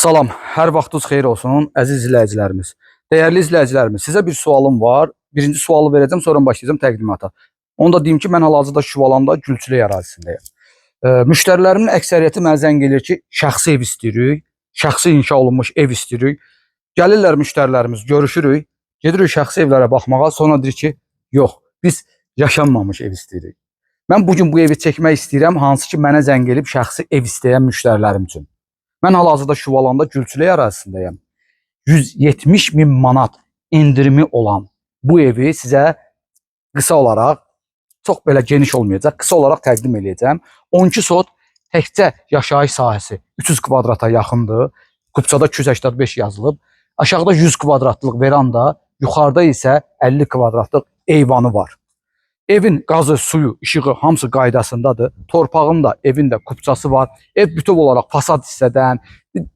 Salam, hər vaxtınız xeyir olsun, əziz izləyicilərimiz. Dəyərli izləyicilərimiz, sizə bir sualım var. Birinci sualı verəcəm, sonra başlayacağım təqdimata. Onu da deyim ki, mən hal-hazırda Şüvalanda Gülçülük ərazisindəyəm. Müştərilərimin əksəriyyəti mənə zəng edir ki, şəxsi ev istəyirik, şəxsi inşa olunmuş ev istəyirik. Gəlirlər müştərilərimiz, görüşürük, gedirik şəxsi evlərə baxmağa, sonra deyir ki, yox, biz yaşanmamış ev istəyirik. Mən bugün bu evi çəkmək istəyirəm, hansı ki, mənə zəng edib şəxsi ev istəyən müştərilərim üçün. Mən hal-hazırda Şüvalanda Gülçülük ərazisindəyəm. 170.000 manat indirimi olan bu evi sizə qısa olaraq, çox belə geniş olmayacaq, qısa olaraq təqdim edəcəm. 12 sot təkcə yaşayış sahəsi 300 kvadrata yaxındır. Kupçada 285 yazılıb. Aşağıda 100 kvadratlıq veranda, yuxarıda isə 50 kvadratlıq eyvanı var. Evin qazı, suyu, işığı hamısı qaydasındadır. Torpağın da, evin də kupçası var. Ev bütöv olaraq fasad hissədən,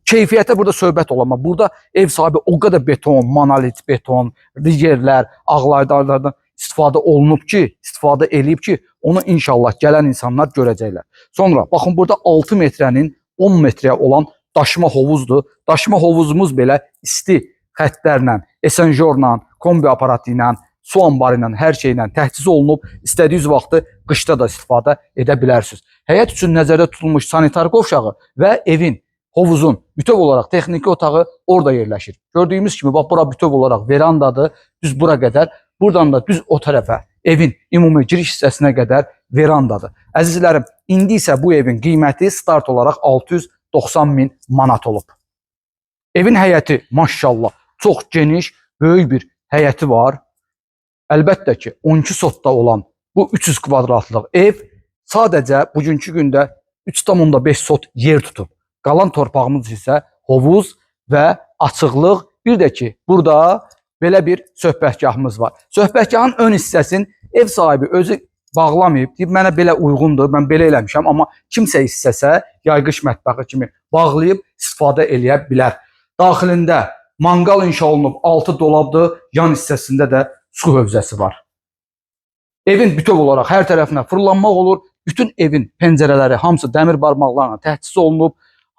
keyfiyyətə burada söhbət olamaz. Burada ev sahibi o qədər beton, monolit beton, rigərlər, ağlaydarlardan istifadə olunub ki, istifadə eləyib ki, onu inşallah gələn insanlar görəcəklər. Sonra baxın burada 6 metrənin 10 metrəyə olan daşıma hovuzdur. Daşıma hovuzumuz belə isti xəttlərlə, esenjorla, kombi aparatı ilə, su anbarı ilə, hər şeylə təchiz olunub, istədiyiniz vaxtı qışda da istifadə edə bilərsiniz. Həyət üçün nəzərdə tutulmuş sanitar qovşağı və evin, hovuzun bütöv olaraq texniki otağı orada yerləşir. Gördüyümüz kimi, bax, bura bütöv olaraq verandadır, düz bura qədər, buradan da düz o tərəfə, evin ümumi giriş hissəsinə qədər verandadır. Əzizlərim, indi isə bu evin qiyməti start olaraq 690.000 manat olub. Evin həyəti, maşallah, çox geniş, böyük bir həyəti var. Əlbəttə ki, 12 sotda olan bu 300 kvadratlıq ev sadəcə bugünkü gündə 3,5 sot yer tutub. Qalan torpağımız isə hovuz və açıqlıq. Bir də ki, burada belə bir söhbətgahımız var. Söhbətgahın ön hissəsini ev sahibi özü bağlamayıb, deyib, mənə belə uyğundur, mən belə eləmişəm, amma kimsə istəsə, yayğış mətbəxi kimi bağlayıb istifadə eləyə bilər. Daxilində manqal inşa olunub, altı dolabdır, yan hissəsində də su hövzəsi var. Evin bütöv olaraq hər tərəfinə fırlanmaq olur. Bütün evin pəncərələri hamısı dəmir barmaqlarla təchiz olunub.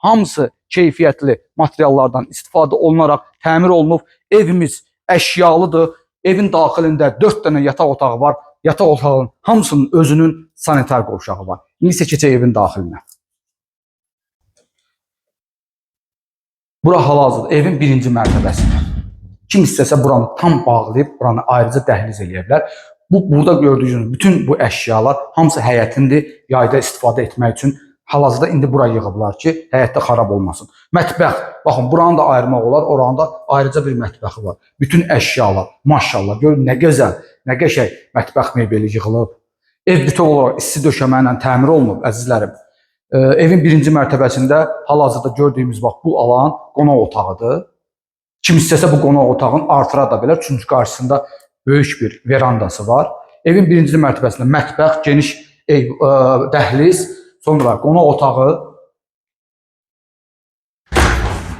Hamısı keyfiyyətli materiallardan istifadə olunaraq təmir olunub. Evimiz əşyalıdır. Evin daxilində 4 dənə yataq otağı var. Yataq otağının hamısının özünün sanitar qovşağı var. İndi isə keçək evin daxilinə. Bura hal-hazırda evin birinci mərtəbəsidir. Kim istəsə buranı tam bağlayıb, buranı ayrıca dəhliz eləyə bilər. Burada gördüyünüz bütün bu əşyalar hamısı həyətindir, yayda istifadə etmək üçün. Hal-hazırda indi bura yığıblar ki, həyətdə xarab olmasın. Mətbəx, baxın, buranı da ayırmaq olar, oranın da ayrıca bir mətbəxi var. Bütün əşyalar, maşallah, görün nə gözəl, nə qəşəng mətbəx mebeli yığılıb. Ev bütöv olaraq isti döşəmə ilə təmir olunub, əzizlərim. Evin birinci mərtəbəsində hal-hazırda gördüyümüz bax, bu alan qonaq otağıdır. Kim istəsə bu qonaq otağını artıra da bilər, çünki qarşısında böyük bir verandası var. Evin birinci mərtəbəsində mətbəx, geniş dəhliz, sonra qonaq otağı,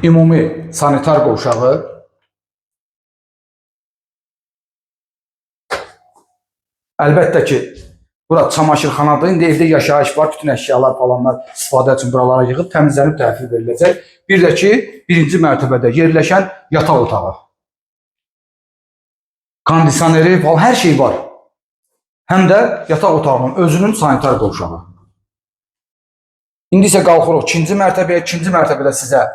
ümumi sanitar qovşağı, əlbəttə ki, bura çamaşırxanadır. İndi evdə yaşayış var, bütün əşyalar falanlar istifadə üçün buralara yığıb, təmizlənib təhvil veriləcək. Bir də ki, birinci mərtəbədə yerləşən yataq otağı. Kondisioneri falan, hər şey var. Həm də yataq otağının özünün sanitar qovşağı. İndi isə qalxırıq ikinci mərtəbəyə. İkinci mərtəbədə sizə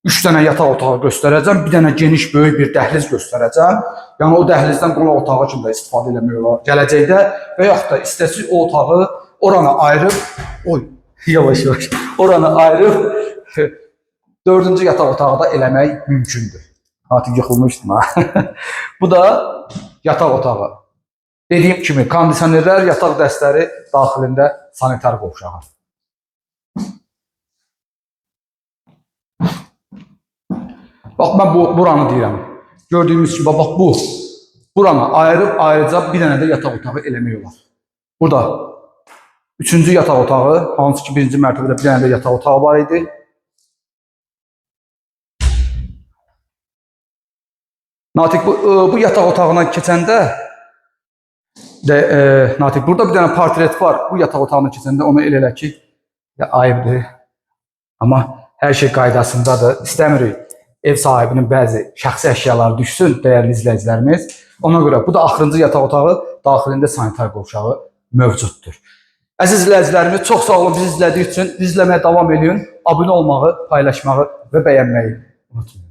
3 dənə yataq otağı göstərəcəm. Bir dənə geniş, böyük bir dəhliz göstərəcəm. Yəni o dəhlizdən qonaq otağı kimi də istifadə eləmək olar gələcəkdə. Və yaxud da istəsiz o otağı oranı ayırıb, yavaş-yavaş, oranı ayırıb 4-cü yataq otağı da eləmək mümkündür. Artıq yıxılmışdım ha. Bu da yataq otağı. Dediyim kimi, kondisionerlər, yataq dəstləri daxilində sanitar qovşağı. Bax, mən buranı deyirəm. Gördüyümüz kimi, bax, buranı ayırıb, ayrıca bir dənə də yataq otağı eləmək olar. Burada 3-cü yataq otağı, hansı ki, birinci mərtəbədə bir dənə də yataq otağı var idi. Natiq, bu yataq otağına keçəndə Natiq, burada bir dənə portret var. Bu yataq otağına keçəndə onu elə ki, ayıbdır. Amma Hər şey qaydasındadır. İstəmirik ev sahibinin bəzi şəxsi əşyaları düşsün, dəyərli izləyicilərimiz. Ona görə bu da axırıncı yataq otağı, daxilində sanitar qovşağı mövcuddur. Əziz izləyicilərimiz, çox sağ olun bizi izlədiyi üçün. Bizi izləməyə davam edin. Abunə olmağı, paylaşmağı və bəyənməyi unutmayın.